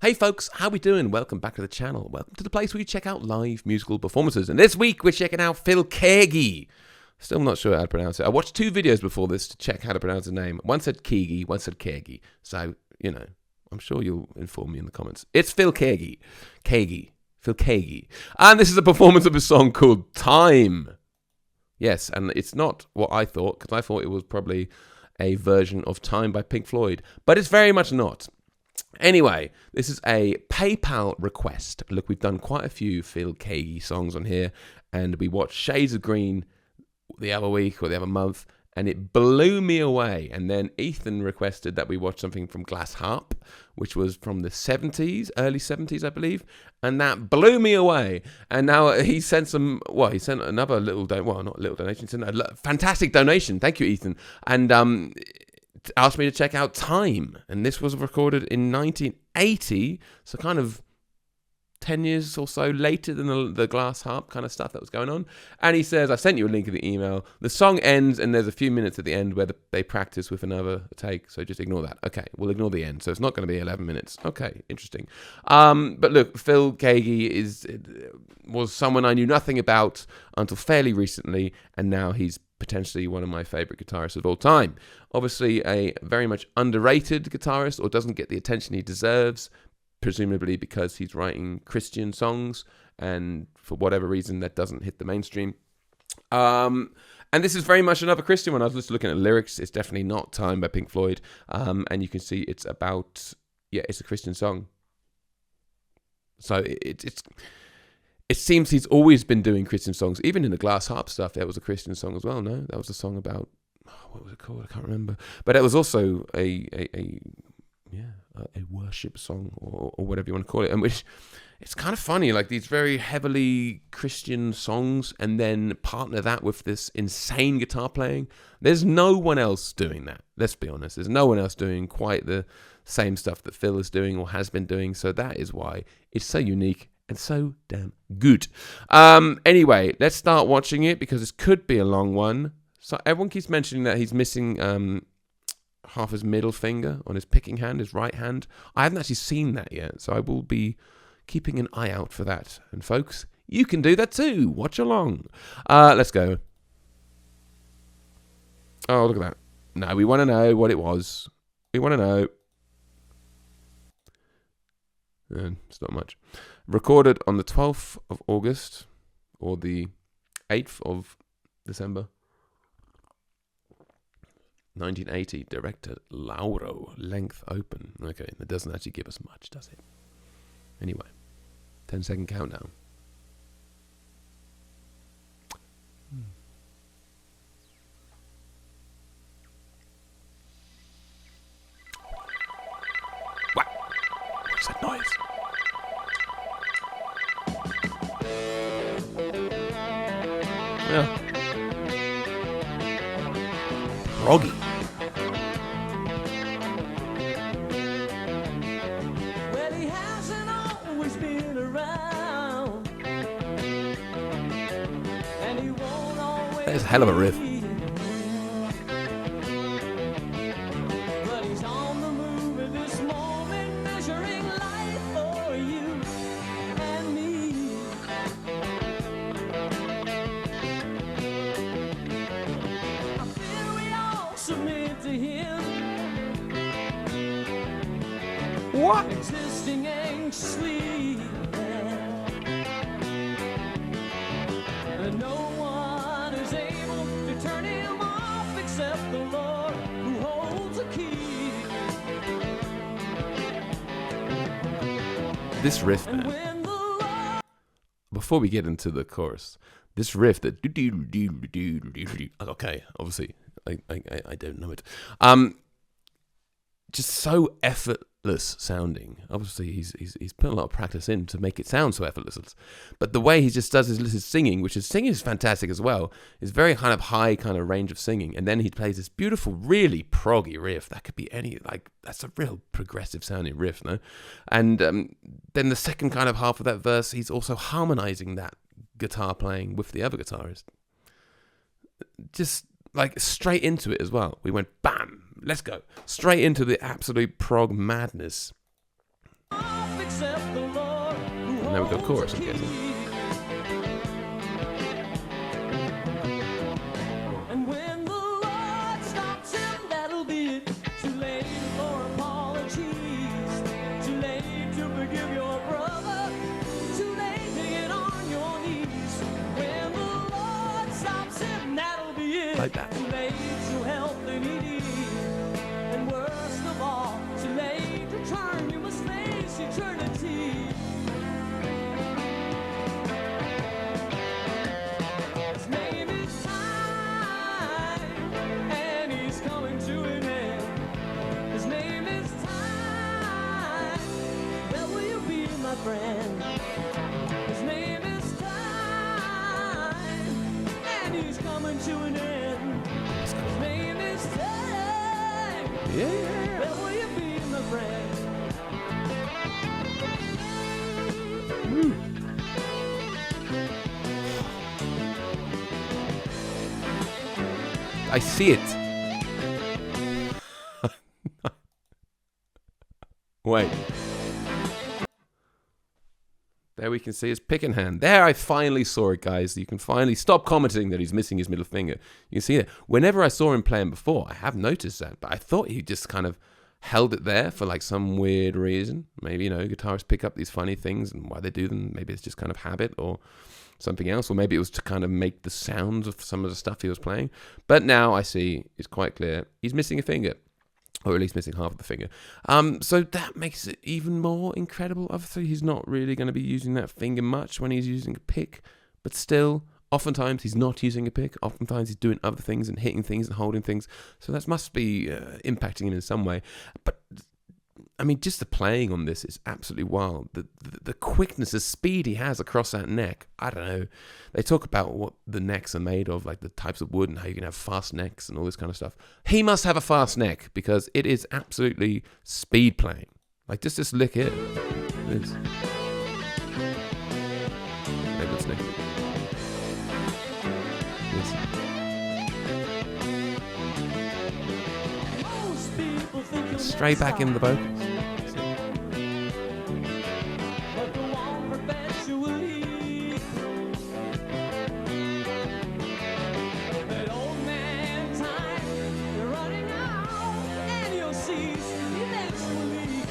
Hey folks, how we doing? Welcome back to the channel. Welcome to the place where you check out live musical performances. And this week we're checking out Phil Keaggy. Still not sure how to pronounce it. I watched two videos before this to check how to pronounce the name. One said Keaggy, one said Keaggy. So, you know, I'm sure you'll inform me in the comments. It's Phil Keaggy. Phil Keaggy. And this is a performance of a song called Time. Yes, and it's not what I thought, because I thought it was probably a version of Time by Pink Floyd. But it's very much not. Anyway, this is a PayPal request. Look, we've done quite a few Phil Keaggy songs on here, and we watched Shades of Green the other week or the other month, and it blew me away. And then Ethan requested that we watch something from Glass Harp, which was from the 70s, early 70s, I believe, and that blew me away. And now he sent he sent another little, not little donation, he sent a fantastic donation. Thank you, Ethan. And asked me to check out Time, and this was recorded in 1980, so kind of 10 years or so later than the Glass Harp kind of stuff that was going on. And he says, I sent you a link in the email. The song ends, and there's a few minutes at the end where they practice with another take, so just ignore that. Okay, we'll ignore the end, so it's not going to be 11 minutes. Okay, interesting. But look, Phil Keaggy was someone I knew nothing about until fairly recently, and now he's potentially one of my favorite guitarists of all time. Obviously a very much underrated guitarist, or doesn't get the attention he deserves, presumably because he's writing Christian songs, and for whatever reason that doesn't hit the mainstream. And this is very much another Christian one. I was just looking at the lyrics. It's definitely not Time by Pink Floyd, and you can see it's about, it's a Christian song. So it seems he's always been doing Christian songs. Even in the Glass Harp stuff, there was a Christian song as well, no? That was a song about, what was it called? I can't remember. But it was also a worship song, or whatever you want to call it. And which, it's kind of funny, like these very heavily Christian songs, and then partner that with this insane guitar playing. There's no one else doing that. Let's be honest. There's no one else doing quite the same stuff that Phil is doing or has been doing. So that is why it's so unique and so damn good. Anyway, let's start watching it, because this could be a long one. So everyone keeps mentioning that he's missing half his middle finger on his picking hand, his right hand. I haven't actually seen that yet, so I will be keeping an eye out for that. And folks, you can do that too. Watch along. Let's go. Oh, look at that. No, we want to know what it was. We want to know. It's not much. Recorded on the 12th of August, or the 8th of December, 1980. Director Lauro. Length open. Okay, that doesn't actually give us much, does it? Anyway, 10-second countdown. Wow. What's that noise? Yeah. Proggy. Well, he hasn't always been around, and he won't always. That's a hell of a riff. But he's on the move at this moment, measuring life for you and me. I feel we all submit to him. What? Existing anxiously, and no one is able to turn him off except the Lord who holds the key. This riff, And man. when the Lord Before we get into the chorus, this riff that okay, obviously I don't know it. Just so effortless sounding. Obviously he's put a lot of practice in to make it sound so effortless. But the way he just does his singing, singing is fantastic as well, is very kind of high kind of range of singing. And then he plays this beautiful, really proggy riff that could be that's a real progressive sounding riff, no? And then the second kind of half of that verse, he's also harmonizing that guitar playing with the other guitarist. Just like straight into it as well. We went bam, let's go straight into the absolute prog madness. off except the Lord. And now we got chorus, I'm guessing. And when the Lord stops him, that'll be it. Too late for apologies. Too late to forgive your brother. Too late to get on your knees. When the Lord stops him, that'll be it. Like that. Too late to help the needy. And worst of all, too late to turn. You must face eternity. His name is time, and he's coming to an end. His name is time. Where will you be, my friend? His name is time, and he's coming to an end. His name is time. Yeah. Where will you be, my friend? I see it. Wait. There we can see his pick in hand. There, I finally saw it, guys. You can finally stop commenting that he's missing his middle finger. You can see it. Whenever I saw him playing before, I have noticed that, but I thought he just kind of held it there for like some weird reason. Maybe, guitarists pick up these funny things and why they do them. Maybe it's just kind of habit or something else, or maybe it was to kind of make the sounds of some of the stuff he was playing. But now I see, it's quite clear, he's missing a finger, or at least missing half of the finger. So that makes it even more incredible. Obviously, he's not really going to be using that finger much when he's using a pick, but still, oftentimes he's not using a pick. Oftentimes he's doing other things and hitting things and holding things. So that must be impacting him in some way. But I mean, just the playing on this is absolutely wild. The quickness, the speed he has across that neck. I don't know. They talk about what the necks are made of, like the types of wood and how you can have fast necks and all this kind of stuff. He must have a fast neck because it is absolutely speed playing. Like just this lick here. This. Maybe it's neck. This. Most people think you'll Straight back in the vocals. but go on perpetually. That old man time, you're running out, and you'll cease eventually.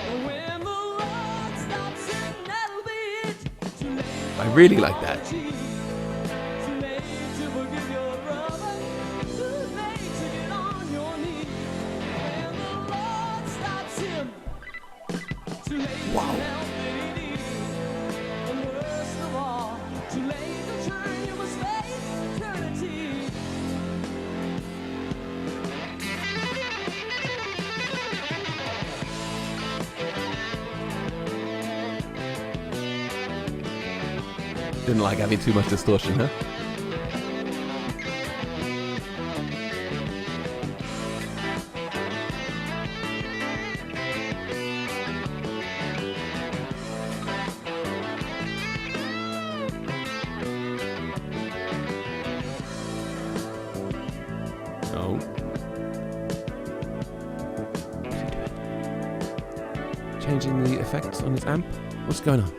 And when the Lord stops him, that'll be it. Too late I really like that. Too late to forgive your brother. Too late to get on your knees. When the Lord stops him, too late to help the needy. And worst of all, too late to turn. You must face eternity. Didn't like having too much distortion, huh? Oh. Changing the effects on his amp? What's going on?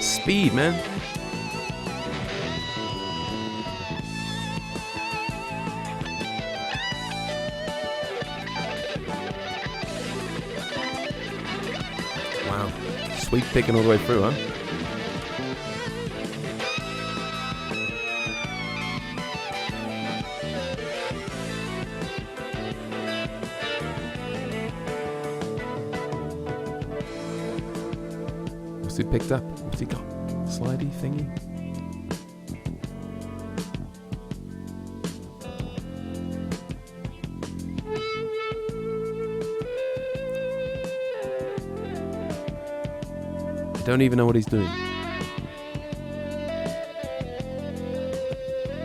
Speed, man. sweet picking all the way through, huh? What's he picked up? What's he got? Slidey thingy? I don't even know what he's doing.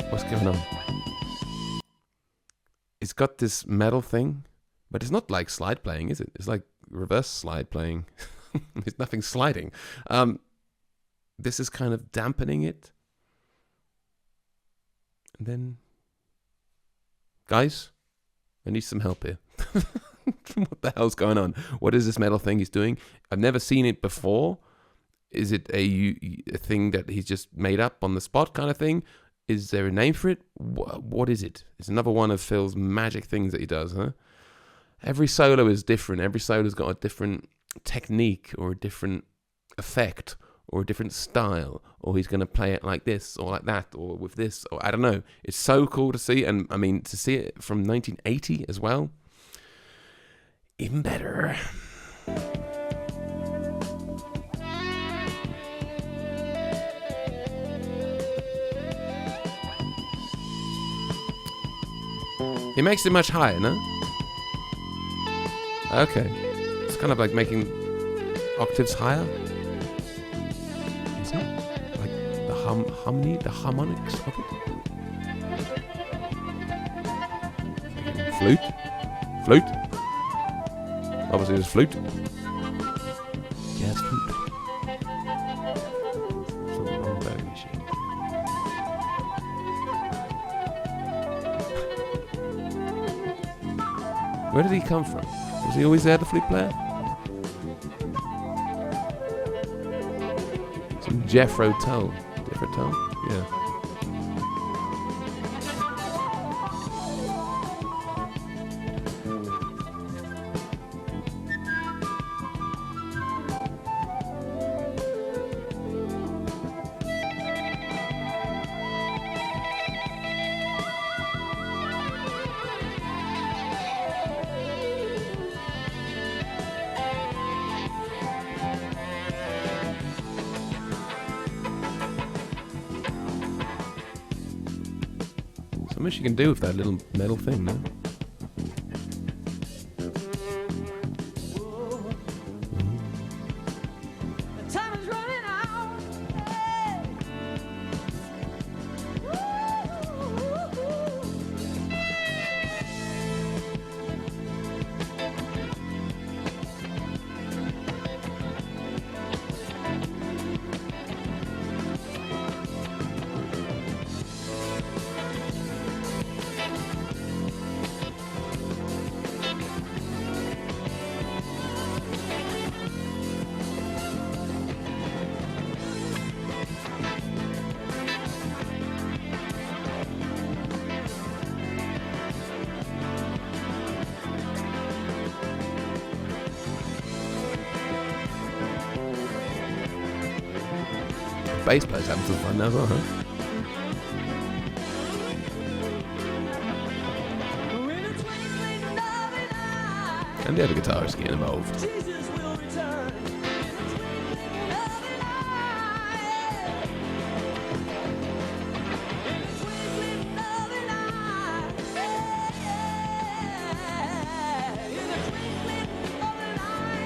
What's going on? It's got this metal thing, but it's not like slide playing, is it? It's like reverse slide playing. There's nothing sliding. This is kind of dampening it. And then, guys, I need some help here. What the hell's going on? What is this metal thing he's doing? I've never seen it before. Is it a thing that he's just made up on the spot kind of thing? Is there a name for it? What is it? It's another one of Phil's magic things that he does, huh? Every solo is different. Every solo's got a different technique or a different effect or a different style, or he's going to play it like this or like that or with this, or I don't know. It's so cool to see, and I mean, to see it from 1980 as well, even better. He makes it much higher, no? Okay. It's kind of like making octaves higher. Is it? Like the harmonics of it? Flute? Flute? Obviously there's flute. Jazz flute. So the wrong variation. Where did he come from? Was he always there, the flute player? Some Jethro Tull. Jethro Tull? Yeah. So much you can do with that little metal thing, no? Time is running out. Hey. Bass players having some fun now as well, huh? In a twinkling of an eye, And the other guitarist getting involved. Jesus will return. In a twinkling of an eye. In a twinkling of an eye. In a twinkling of an eye.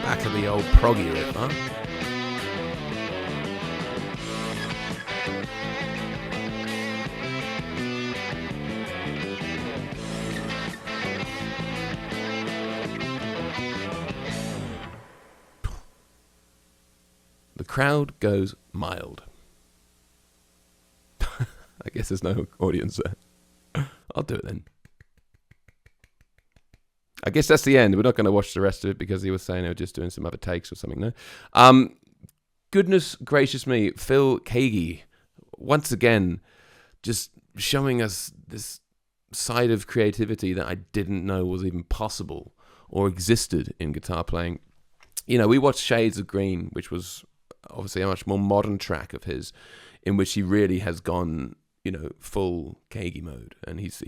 Back of the old proggy riff, huh? The crowd goes mild. I guess there's no audience there. I'll do it then. I guess that's the end. We're not going to watch the rest of it because he was saying they were just doing some other takes or something, no? Goodness gracious me, Phil Keaggy. once again, just showing us this side of creativity that I didn't know was even possible or existed in guitar playing. You know, we watched Shades of Green, which was obviously a much more modern track of his, in which he really has gone, you know, full Keaggy mode, and he's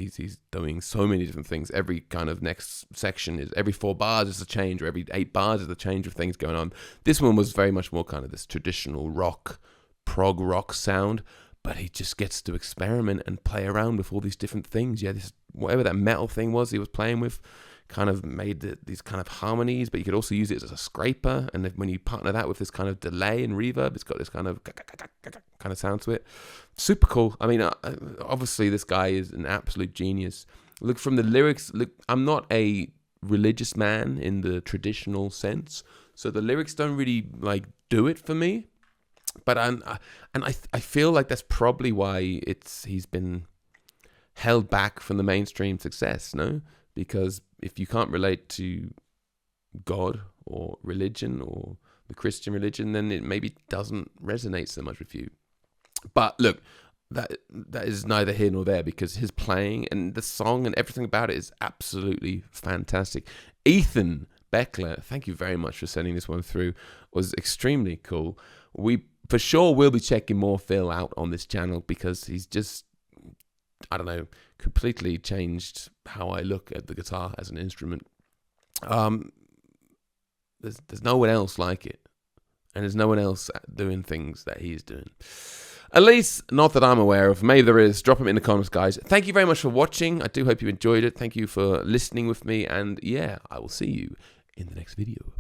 doing so many different things. Every kind of next section is every 4 bars is a change, or every 8 bars is a change of things going on. This one was very much more kind of this traditional rock, prog rock sound, but he just gets to experiment and play around with all these different things. Yeah, this whatever that metal thing was he was playing with, kind of made these kind of harmonies, but you could also use it as a scraper. And when you partner that with this kind of delay and reverb, it's got this kind of sound to it. Super cool. I mean, obviously this guy is an absolute genius. Look, from the lyrics, look, I'm not a religious man in the traditional sense, so the lyrics don't really like do it for me. But I feel like that's probably why he's been held back from the mainstream success, no? Because if you can't relate to God or religion or the Christian religion, then it maybe doesn't resonate so much with you. But look, that is neither here nor there, because his playing and the song and everything about it is absolutely fantastic. Ethan Beckler, thank you very much for sending this one through. Was extremely cool. We for sure will be checking more Phil out on this channel, because he's just, I don't know, completely changed how I look at the guitar as an instrument. There's no one else like it, and there's no one else doing things that he's doing. At least not that I'm aware of. Maybe there is. Drop them in the comments, guys. Thank you very much for watching. I do hope you enjoyed it. Thank you for listening with me, and yeah, I will see you in the next video.